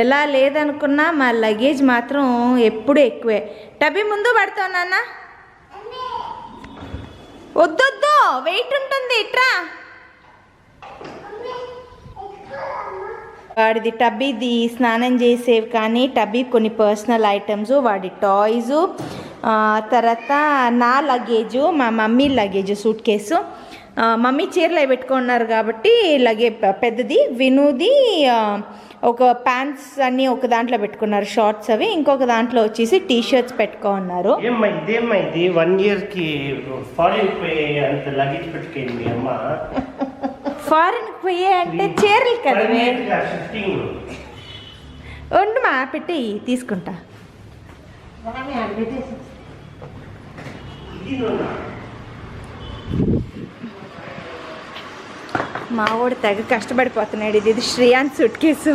ఎలా లేదనుకున్నా మా లగేజ్ మాత్రం ఎప్పుడు ఎక్కువే. టబీ ముందు పడతావు నాన్న. వద్దొద్దు, వెయిట్ ఉంటుంది. ఇట్రా. వాడిది టబ్బీది స్నానం చేసేవి కానీ టబ్బీ కొన్ని పర్సనల్ ఐటమ్స్, వాడి టాయ్స్, తర్వాత నా లగేజు, మా mummy luggage suit case. Mummy చీరలు అవి పెట్టుకున్నారు కాబట్టి పెద్దది. వినుది ఒక ప్యాంట్స్ అన్నీ ఒక దాంట్లో పెట్టుకున్నారు, షార్ట్స్ అవి. ఇంకొక దాంట్లో వచ్చేసి టీ షర్ట్స్ పెట్టుకున్నారు. ఇది 1 year కి ఫారిన్ పోయే అంత లగేజ్ పెట్టుకుంది అమ్మ. ఫారిన్ పోయే అంటే చీరలు కదా. ఉండు మా పెట్టి తీసుకుంటా. మా వాడు తెగ కష్టపడిపోతున్నాడు. ఇది శ్రేయాన్ సూట్ కేసు.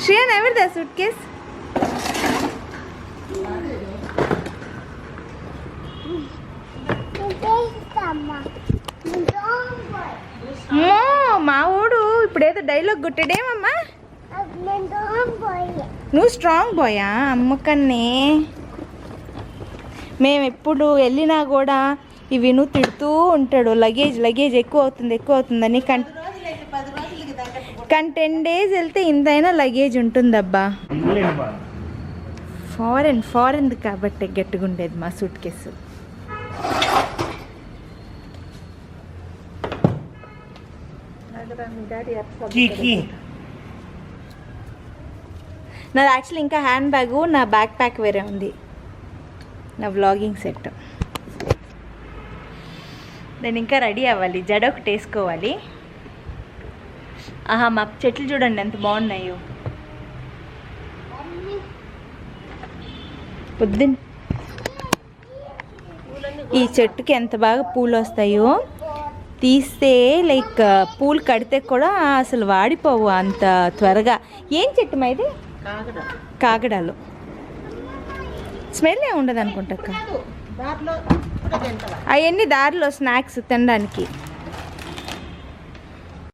శ్రేయాన్ ఎవరిదా సూట్ కేస్? మా వాడు ఇప్పుడేదో డైలాగ్ కొట్టాడేమమ్మా. నువ్వు స్ట్రాంగ్ బాయా? అమ్మకన్నే మేము ఎప్పుడు వెళ్ళినా కూడా ఇవి నువ్వు తిడుతూ ఉంటాడు. లగేజ్ ఎక్కువ అవుతుందని. కానీ 10 days వెళ్తే ఇంతైనా లగేజ్ ఉంటుందబ్బా. ఫారెన్ కాబట్టి గట్టిగా ఉండేది మా సూట్ కేసు. నాది యాక్చువల్లీ ఇంకా హ్యాండ్ బ్యాగు, నా బ్యాక్ ప్యాక్ వేరే ఉంది, నా వ్లాగింగ్ సెట్. నేను ఇంకా రెడీ అవ్వాలి, జడ ఒకటి వేసుకోవాలి. ఆహా, మా చెట్లు చూడండి ఎంత బాగున్నాయో. పొద్దున్న ఈ చెట్టుకి ఎంత బాగా పూలు వస్తాయో. తీస్తే లైక్ పూలు కడితే కూడా అసలు వాడిపోవు అంత త్వరగా. ఏం చెట్టు మా ఇది? కాగడాలు. స్మెల్ ఏమి ఉండదు అనుకుంటా. అవన్నీ దారిలో స్నాక్స్ తినడానికి.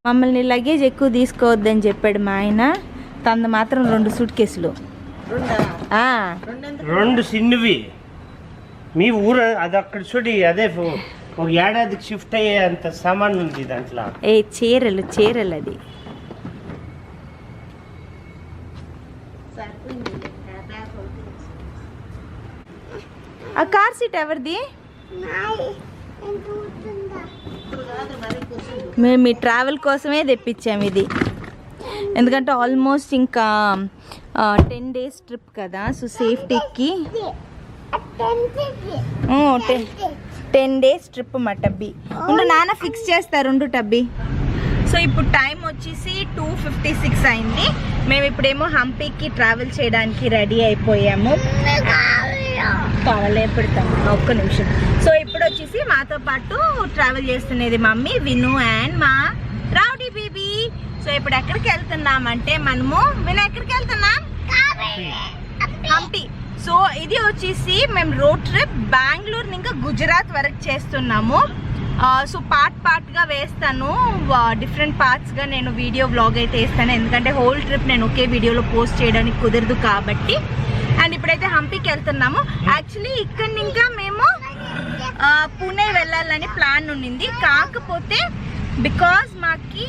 మమ్మల్ని లగేజ్ ఎక్కువ తీసుకోవద్దని చెప్పాడు మా ఆయన. తనది మాత్రం 2 సూట్ కేసులు. 2 చిన్నవి. మీ ఊరు అది అక్కడ చూడి, అదే ఒక ఏడాదికి షిఫ్ట్ అయ్యే అంత సామాన్ ఉంది దాంట్లో. చీరలు అది. ఆ కార్ సీట్ ఎవరిది? మేము ఈ ట్రావెల్ కోసమే తెప్పించాము ఇది. ఎందుకంటే ఆల్మోస్ట్ ఇంకా 10 days ట్రిప్ కదా. సో సేఫ్టీకి 10 days ట్రిప్ మా టబ్బీ. ఉండు నాన్న ఫిక్స్ చేస్తారు, ఉండు టబ్బీ. సో ఇప్పుడు టైం వచ్చేసి 2:56 అయింది. మేము ఇప్పుడేమో హంపీకి ట్రావెల్ చేయడానికి రెడీ అయిపోయాము. కావాలే పెడతాము, ఒక్క నిమిషం. సో ఇప్పుడు వచ్చేసి మాతో పాటు ట్రావెల్ చేస్తున్నది మమ్మీ, విను అండ్ మా రౌడీ బేబీ. సో ఇప్పుడు ఎక్కడికి వెళ్తున్నామంటే మనము ఎక్కడికి వెళ్తున్నాం? హంపి. సో ఇది వచ్చేసి మేము రోడ్ ట్రిప్ బెంగళూరు ఇంకా గుజరాత్ వరకు చేస్తున్నాము. సో పార్ట్గా వేస్తాను, డిఫరెంట్ పార్ట్స్గా నేను వీడియో వ్లాగ్ అయితే వేస్తాను. ఎందుకంటే హోల్ ట్రిప్ నేను ఒకే వీడియోలో పోస్ట్ చేయడానికి కుదరదు కాబట్టి. అండ్ ఇప్పుడైతే హంపీకి వెళ్తున్నాము. యాక్చువల్లీ ఇక్కడ ఇంకా మేము పూణే వెళ్ళాలని ప్లాన్ ఉండింది. కాకపోతే బికాజ్ మాకి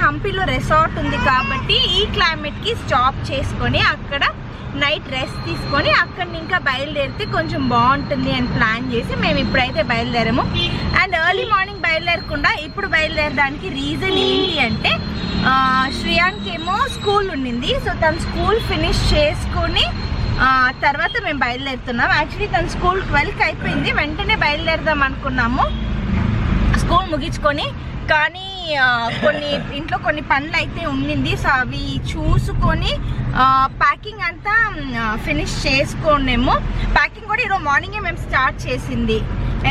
హంపీలో రిసార్ట్ ఉంది కాబట్టి ఈ క్లైమేట్కి స్టాప్ చేసుకొని అక్కడ నైట్ రెస్ట్ తీసుకొని అక్కడి ఇంకా బయలుదేరితే కొంచెం బాగుంటుంది అని ప్లాన్ చేసి మేము ఇప్పుడైతే బయలుదేరాము. అండ్ ఎర్లీ మార్నింగ్ బయలుదేరకుండా ఇప్పుడు బయలుదేరడానికి రీజన్ ఏంటి అంటే శ్రేయాన్కి ఏమో స్కూల్ ఉండింది. సో తను స్కూల్ ఫినిష్ చేసుకొని తర్వాత మేము బయలుదేరుతున్నాం. యాక్చువల్లీ తన స్కూల్ 12కి అయిపోయింది, వెంటనే బయలుదేరదాం అనుకున్నాము స్కూల్ ముగించుకొని. కానీ ఇంట్లో కొన్ని పనులు అయితే ఉండింది. సో అవి చూసుకొని ప్యాకింగ్ అంతా ఫినిష్ చేసుకోనేమో. ప్యాకింగ్ కూడా ఈరోజు మార్నింగే మేము స్టార్ట్ చేసింది.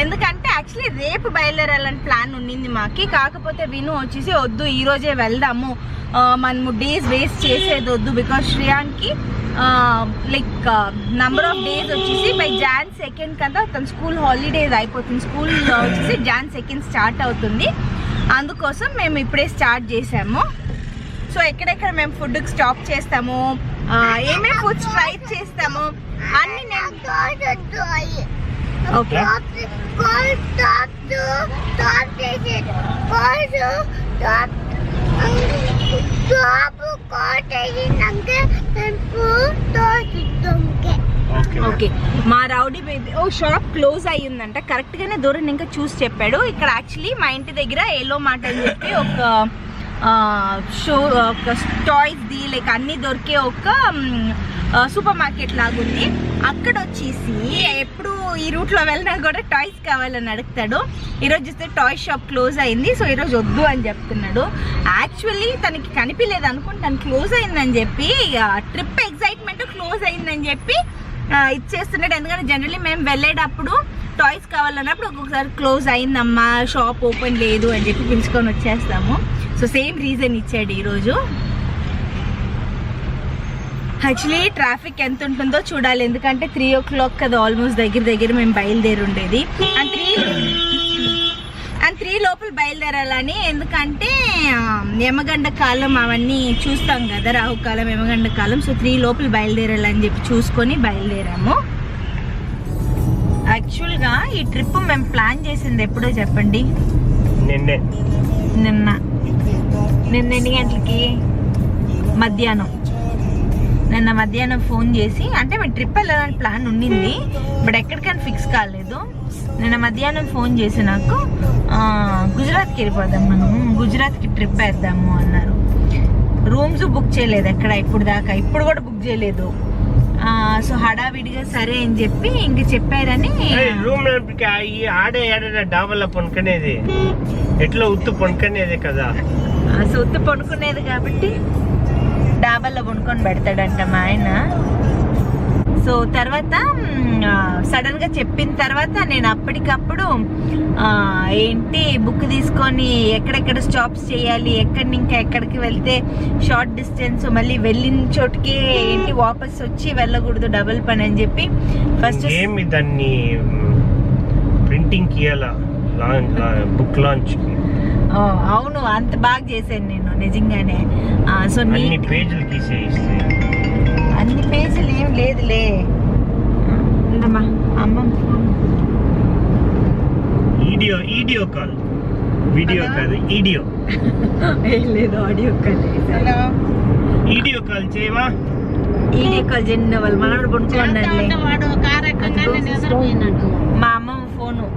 ఎందుకంటే యాక్చువల్లీ రేపు బయలుదేరాలని ప్లాన్ ఉండింది మాకి. కాకపోతే విను వచ్చేసి వద్దు ఈరోజే వెళ్దాము, మనము డేస్ వేస్ట్ చేసేది వద్దు. బికాజ్ శ్రేయాన్కి లైక్ నంబర్ ఆఫ్ డేస్ వచ్చేసి బై Jan 2 కదా తన స్కూల్ హాలిడేస్ అయిపోతుంది. స్కూల్ వచ్చేసి Jan 2 స్టార్ట్ అవుతుంది. అందుకోసం మేము ఇప్పుడే స్టార్ట్ చేసాము. సో ఎక్కడెక్కడ మేము ఫుడ్ స్టాప్ చేస్తాము, ఏమేమి ఫుడ్స్ ట్రై చేస్తాము అన్ని నేను ఓకే ఓకే. మా రౌడీ బేబీ షాప్ క్లోజ్ అయ్యిందంట, కరెక్ట్ గానే దూరం ఇంకా చూసి చెప్పాడు. ఇక్కడ యాక్చువల్లీ మా ఇంటి దగ్గర ఎల్లో మార్ట్ అని చెప్పి ఒక షో, ఒక టాయ్స్ ది లైక్ అన్ని దొరికే ఒక సూపర్ మార్కెట్ లాగుంది. అక్కడ వచ్చేసి ఎప్పుడు ఈ రూట్ లో వెళ్ళినా కూడా టాయ్స్ కావాలని అడుగుతాడు. ఈరోజు చూస్తే టాయ్ షాప్ క్లోజ్ అయింది, సో ఈరోజు వద్దు అని చెప్తున్నాడు. యాక్చువల్లీ తనకి కనిపించలేదు అనుకుంటాను క్లోజ్ అయిందని చెప్పి, ట్రిప్ ఎగ్జైట్మెంట్ క్లోజ్ అయిందని చెప్పి ఇచ్చేస్తున్నాడు. ఎందుకంటే జనరల్లీ మేము వెళ్ళేటప్పుడు టాయ్స్ కావాలన్నప్పుడు ఒక్కొక్కసారి క్లోజ్ అయిందమ్మా, షాప్ ఓపెన్ లేదు అని చెప్పి పిలుచుకొని వచ్చేస్తాము. సో సేమ్ రీజన్ ఇచ్చాడు ఈరోజు. యాక్చువల్లీ ట్రాఫిక్ ఎంత ఉంటుందో చూడాలి, ఎందుకంటే 3 o'clock కదా ఆల్మోస్ట్ దగ్గర మేము బయలుదేరి ఉండేది. అండ్ 3 లోపల బయలుదేరాలని, ఎందుకంటే యమగండ కాలం అవన్నీ చూస్తాం కదా, రాహుకాలం యమగండ కాలం. సో 3 లోపల బయలుదేరాలని చెప్పి చూసుకొని బయలుదేరాము. యాక్చువల్గా ఈ ట్రిప్ మేము ప్లాన్ చేసింది ఎప్పుడో చెప్పండి? నిన్న ఎన్ని గంటలకి? నిన్న మధ్యాహ్నం ఫోన్ చేసి, అంటే మేము ట్రిప్ వెళ్ళాలని ప్లాన్ ఉండింది బట్ ఎక్కడికైనా ఫిక్స్ కాలేదు. నిన్న మధ్యాహ్నం ఫోన్ చేసి నాకు గుజరాత్కి వెళ్ళిపోదాం, మనం గుజరాత్కి ట్రిప్ వేద్దాము అన్నారు. రూమ్స్ బుక్ చేయలేదు ఎక్కడ ఇప్పుడు దాకా, ఇప్పుడు కూడా బుక్ చేయలేదు. సో హడావిడిగా సరే అని చెప్పి ఇంక చెప్పారని రూమ్ ఆడే డాబాలో పనుకునేది, ఎట్లా ఉత్తు పనుకునేది కదా. సో ఉత్తు పనుకునేది కాబట్టి డాబాలో పనుకొని పెడతాడంట మా ఆయన. సో తర్వాత సడన్ గా చెప్పిన తర్వాత నేను అప్పటికప్పుడు ఏంటి బుక్ తీసుకొని ఎక్కడెక్కడ స్టాప్స్ చేయాలి, ఎక్కడి ఇంకా ఎక్కడికి వెళ్తే షార్ట్ డిస్టెన్స్, మళ్ళీ వెళ్ళిన చోటుకి ఏంటి వాపస్ వచ్చి వెళ్ళకూడదు, డబుల్ పని అని చెప్పి ఫస్ట్ దాన్ని ప్రింటింగ్ బుక్ లాంచ్. అవును, అంత బాగా చేశాను నేను నిజంగానే. సో అన్ని పేజీలు తీసేసి, అన్ని పేజీలు ఏం లేదులే అమ్మ. వీడియో కాల్, వీడియో కాదు వీడియో లేదు, ఆడియో కాల్. వీడియో కాల్ చేయవా? వీడియో కాల్ చేయని వాళ్ళు మనోడు పడుకోండి. మా అమ్మ ఫోను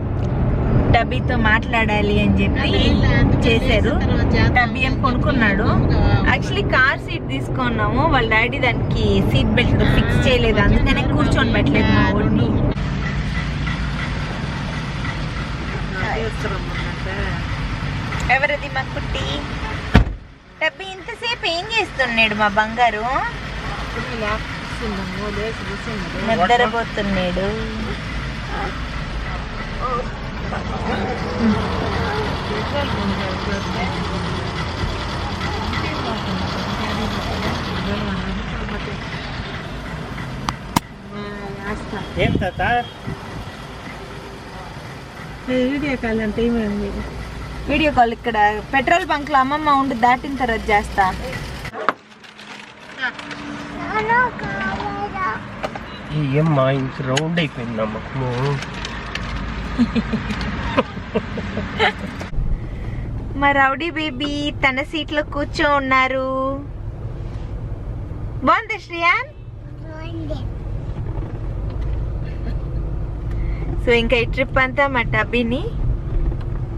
టబ్బీతో మాట్లాడాలి అని చెప్పి చేశారు. టబ్బీ అని కొనుక్కున్నాడు. యాక్చువల్లీ కార్ సీట్ తీసుకున్నాము, వాళ్ళ డాడీ దానికి సీట్ బెల్ట్ ఫిక్స్ చేయలేదు, అందుకనే కూర్చొని పెట్టలేదు మా ఊరిని. ఎవరది? మా కుట్టి టబ్బీ. ఇంతసేపు ఏం చేస్తున్నాడు మా బంగారు? నిద్రపోతున్నాడు. ఏం తాత వీడియో కాల్ అంటే ఏమైంది? వీడియో కాల్ ఇక్కడ పెట్రోల్ బంక్ లో అమ్మమ్మ ఉండి దాటిన తర్వాత చేస్తా. ఏమ్మా ఇంక రౌండ్ అయిపోయింది నమ్మకము. మా రౌడీ బేబీ తన సీట్ లో కూర్చో ఉన్నారు. బాగుంది శ్రీయాన్. సో ఇంకా ఈ ట్రిప్ అంతా మా టబ్బీని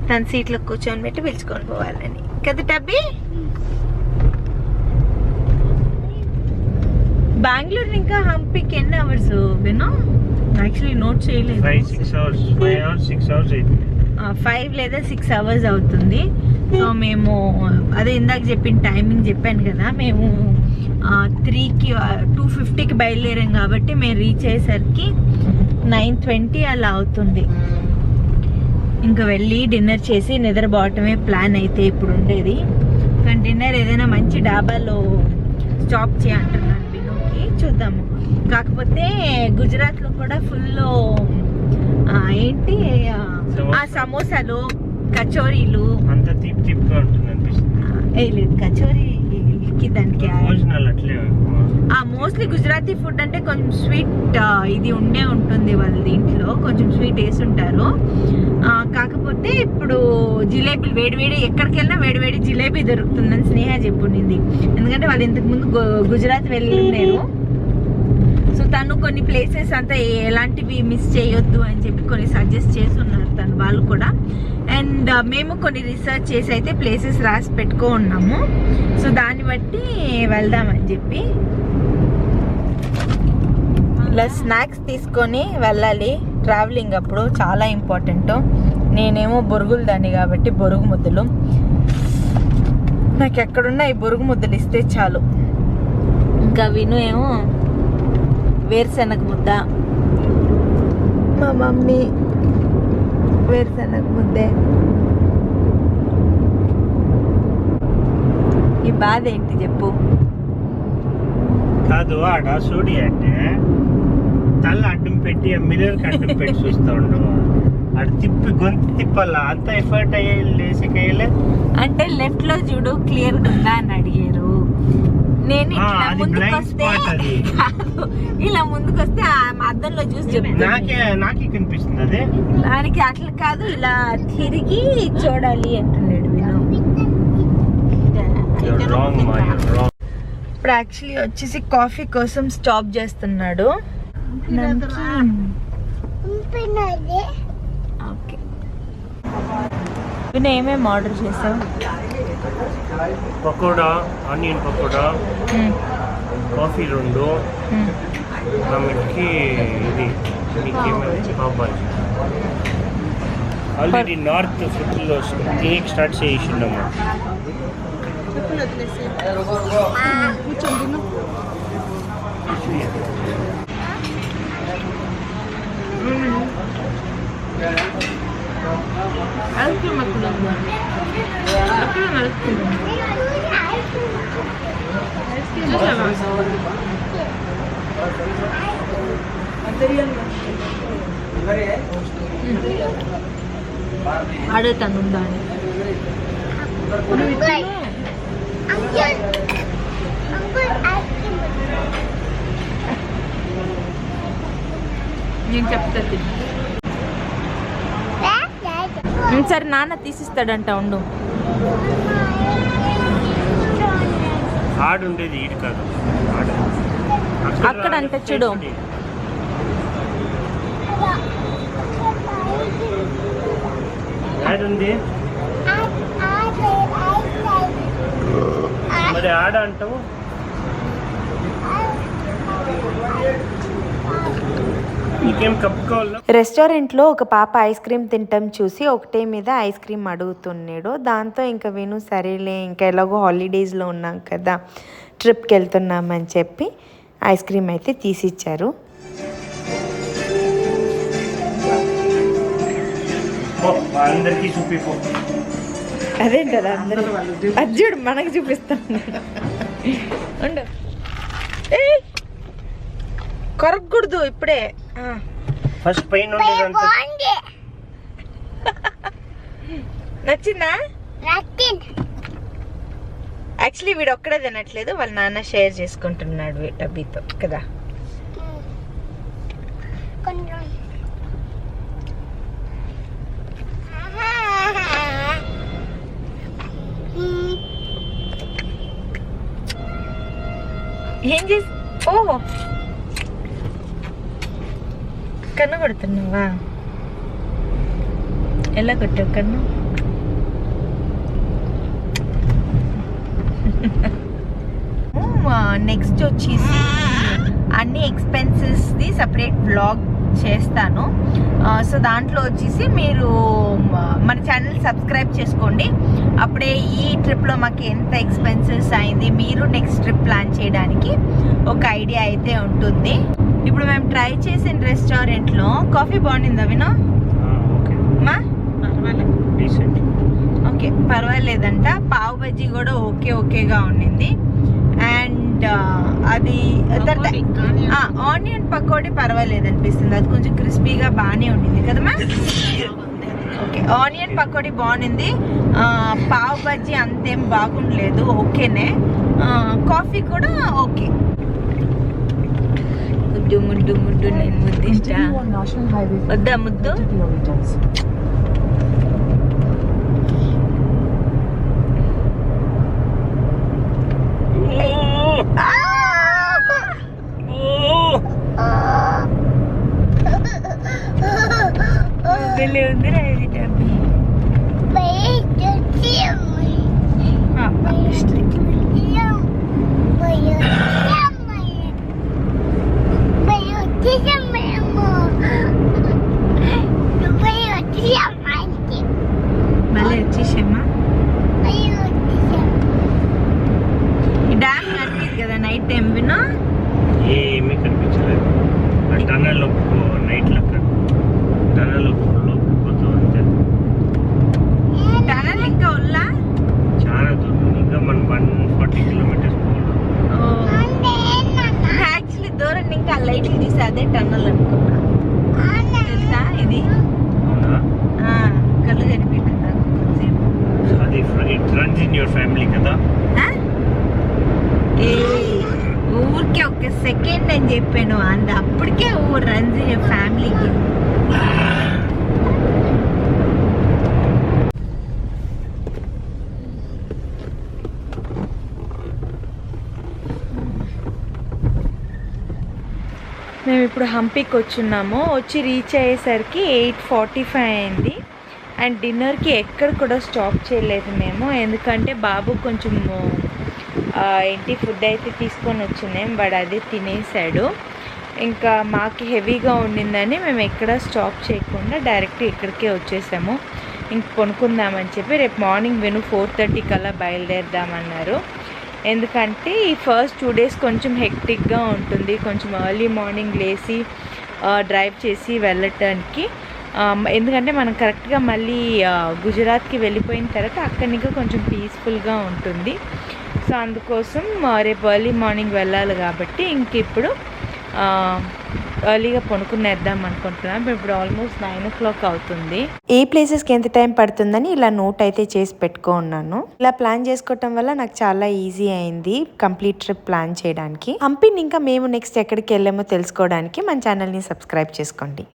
తన సీట్ లో కూర్చొని పెట్టి పిలుచుకొని పోవాలని కదా టబ్బీ. బెంగళూరు ఇంకా హంపీకి ఎన్ని అవర్స్ వినో? యాక్చువల్లీ నోట్ చేయలేదు. 5 లేదా 6 అవర్స్ అవుతుంది. సో మేము అదే ఇందాక చెప్పిన టైమింగ్ చెప్పాను కదా, మేము 3కి 2:50కి బయలుదేరాం కాబట్టి మేము రీచ్ అయ్యేసరికి 9:20 అలా అవుతుంది. ఇంకా వెళ్ళి డిన్నర్ చేసి నిద్రపోవటమే ప్లాన్ అయితే ఇప్పుడు ఉండేది. కానీ డిన్నర్ ఏదైనా మంచి డాబాలో స్టాప్ చేయంటున్నాను వినోకి, చూద్దాము. కాకపోతే గుజరాత్లో కూడా ఫుల్ ఏంటి సమోసాలు, కచోరీలు అంత తీపిగా ఉంటుంది అనిపిస్తుంది. లేదు కచోరీ భోజనాలు అట్లే మోస్ట్లీ గుజరాతీ ఫుడ్ అంటే కొంచెం స్వీట్ ఇది ఉంటుంది వాళ్ళ దీంట్లో, కొంచెం స్వీట్ వేసి ఉంటారు. కాకపోతే ఇప్పుడు జిలేబీలు వేడివేడి ఎక్కడికి వెళ్ళినా వేడివేడి జిలేబీ దొరుకుతుందని స్నేహ చెప్పుంది. ఎందుకంటే వాళ్ళు ఇంతకు ముందు గుజరాత్ వెళ్ళినారు. సో తను కొన్ని ప్లేసెస్ అంతా ఎలాంటివి మిస్ చేయొద్దు అని చెప్పి కొన్ని సజెస్ట్ చేస్తున్నారు తను వాళ్ళు కూడా. అండ్ మేము కొన్ని రీసెర్చ్ చేసి అయితే ప్లేసెస్ రాసి పెట్టుకో ఉన్నాము. సో దాన్ని బట్టి వెళ్దామని చెప్పి ఇలా స్నాక్స్ తీసుకొని వెళ్ళాలి ట్రావెలింగ్ అప్పుడు, చాలా ఇంపార్టెంట్. నేనేమో బొరుగులు దాన్ని కాబట్టి బొరుగు ముద్దలు, నాకు ఎక్కడున్నా ఈ బొరుగు ముద్దలు ఇస్తే చాలు. ఇంకా విను ఏమో వేరుశనగ ముద్ద, మా మమ్మీ వేరుశనగ ముద్దే. ఈ బాధ ఏంటి చెప్పు? కాదు ఆడ సూడి అంటే తల అడ్డం పెట్టి మిర్రర్ అడ్డం పెట్టి చూస్తా ఉండవు. అటు తిప్పి గొంతు తిప్పాల, అంత ఎఫర్ట్ అయ్యేలే అంటే లెఫ్ట్ లో చూడు క్లియర్ ఉందా అని అడిగారు. నేను ఇలా ముందుకొస్తే అద్దంలో చూసి చెప్తాను. నాకే కనిపిస్తుంది అదే. దానికి అట్లా కాదు, ఇలా తిరిగి చూడాలి అంటున్నాడు విను. ఇప్పుడు యాక్చువల్లీ వచ్చేసి కాఫీ కోసం స్టాప్ చేస్తున్నాడు. ఓకే విను, ఏమేమి ఆర్డర్ చేసావు? పకోడా, ఆనియన్ పకోడా, కాఫీ 2, ఆమెకి ఇది పావ్ భాజీ. ఆల్రెడీ నార్త్ ఫుడ్లో తినేకి స్టార్ట్ చేసిండమ్మా. అడుగుతాను దాన్ని. నేను చెప్తా సరే, నాన్న తీసిస్తాడంట. ఉండు, ఆడుండేది ఈడు కాదు, అక్కడ అంటే చూడు. ఆడుంది మరి ఆడ అంటావు. రెస్టారెంట్లో ఒక పాప ఐస్ క్రీమ్ తింటాం చూసి ఒకటే మీద ఐస్ క్రీమ్ అడుగుతున్నాడు. దాంతో ఇంకా విను సరేలే, ఇంకా ఎలాగో హాలిడేస్లో ఉన్నాం కదా, ట్రిప్కి వెళ్తున్నామని చెప్పి ఐస్ క్రీమ్ అయితే తీసిచ్చారు. అదేంటది అందరూ అజ్జుడు మనకి చూపిస్తాను. కొరకూడదు ఇప్పుడే. ఫస్ట్ పైన నచ్చిందా? యాక్చువల్లీ వీడు ఒక్కడే తినట్లేదు, వాళ్ళ నాన్న షేర్ చేసుకుంటున్నాడు టబ్బీతో కదా. ఏం చేసి ఓహో కన్ను కొడుతున్నావా? ఎలా కొట్టావు కన్ను? నెక్స్ట్ వచ్చేసి అన్ని ఎక్స్పెన్సెస్ది సపరేట్ వ్లాగ్ చేస్తాను. సో దాంట్లో వచ్చేసి మీరు మన ఛానల్ సబ్స్క్రైబ్ చేసుకోండి. అప్పుడే ఈ ట్రిప్లో మాకు ఎంత ఎక్స్పెన్సెస్ అయింది, మీరు నెక్స్ట్ ట్రిప్ ప్లాన్ చేయడానికి ఒక ఐడియా అయితే ఉంటుంది. ఇప్పుడు మేము ట్రై చేసిన రెస్టారెంట్లో కాఫీ బాగుండిందా వినో? ఓకే పర్వాలేదంట. పావ్ బజ్జీ కూడా ఓకేగా ఉండింది. అండ్ అది ఆనియన్ పకోడీ పర్వాలేదు అనిపిస్తుంది, అది కొంచెం క్రిస్పీగా బాగానే ఉండింది కదమ్మా. ఓకే ఆనియన్ పకోడీ బాగుంది, పావ్ బజ్జీ అంతేం బాగుండలేదు, ఓకేనే. కాఫీ కూడా ఓకే. ముద్దు ముద్దు ముద్దు, నేను ముద్దు ఇష్టా. వద్దా ముద్దు? ఉందిరా ఇది డబ్బి. మళ్ళీ వచ్చేసామా? ఈ డ్యామ్ కనిపించదు కదా నైట్ టైం వినా? ఏమీ కనిపించలేదు. టనల్ నైట్ లెక్క టనల్ పోతూ అంతే. టనల్ ఇంకా ఉల్లా చాలా దూరం, ఇంకా మనం 140 కిలోమీటర్స్ పోవాలి. యాక్చువల్లీ దూరం ఇంకా లైట్లు తీసి అదే టన్నల్ అనుకున్నా. తెలుసా ఇది? అవునా? కళ్ళు కనిపించింది నాకు కొంచెంసేపు. అది it runs in your family కదా? ఊరికే ఒక సెకండ్ అని చెప్పాను అంత, అప్పటికే రన్స్ ఫ్యామిలీకి. మేము ఇప్పుడు హంపీకి వచ్చున్నాము. వచ్చి రీచ్ అయ్యేసరికి 8:45 అయింది. అండ్ డిన్నర్కి ఎక్కడ కూడా స్టాప్ చేయలేదు మేము, ఎందుకంటే బాబు కొంచెం ఏంటి ఫుడ్ అయితే తీసుకొని వచ్చినాం, వాడు అదే తినేసాడు. ఇంకా మాకు హెవీగా ఉండిందని మేము ఎక్కడ స్టాప్ చేయకుండా డైరెక్ట్ ఇక్కడికే వచ్చేసాము. ఇంక కొనుక్కుందామని చెప్పి రేపు మార్నింగ్ 4:30 కల్లా బయలుదేరదామన్నారు. ఎందుకంటే ఈ ఫస్ట్ 2 days కొంచెం హెక్టిక్గా ఉంటుంది, కొంచెం ఎర్లీ మార్నింగ్ లేచి డ్రైవ్ చేసి వెళ్ళటానికి. ఎందుకంటే మనం కరెక్ట్గా మళ్ళీ గుజరాత్కి వెళ్ళిపోయిన తర్వాత అక్కడి నుంచి కొంచెం పీస్ఫుల్గా ఉంటుంది. సో అందుకోసం రేపు ఎర్లీ మార్నింగ్ వెళ్ళాలి కాబట్టి ఇంక ఇప్పుడు ఎర్లీగా పడుకునేద్దాం అనుకుంటున్నాం. ఇప్పుడు ఆల్మోస్ట్ 9 o'clock అవుతుంది. ఏ ప్లేసెస్కి ఎంత టైం పడుతుందని ఇలా నోట్ అయితే చేసి పెట్టుకున్నాను. ఇలా ప్లాన్ చేసుకోవటం వల్ల నాకు చాలా ఈజీ అయింది కంప్లీట్ ట్రిప్ ప్లాన్ చేయడానికి. హంపీని ఇంకా మేము నెక్స్ట్ ఎక్కడికి వెళ్ళామో తెలుసుకోవడానికి మన ఛానల్ని సబ్స్క్రైబ్ చేసుకోండి.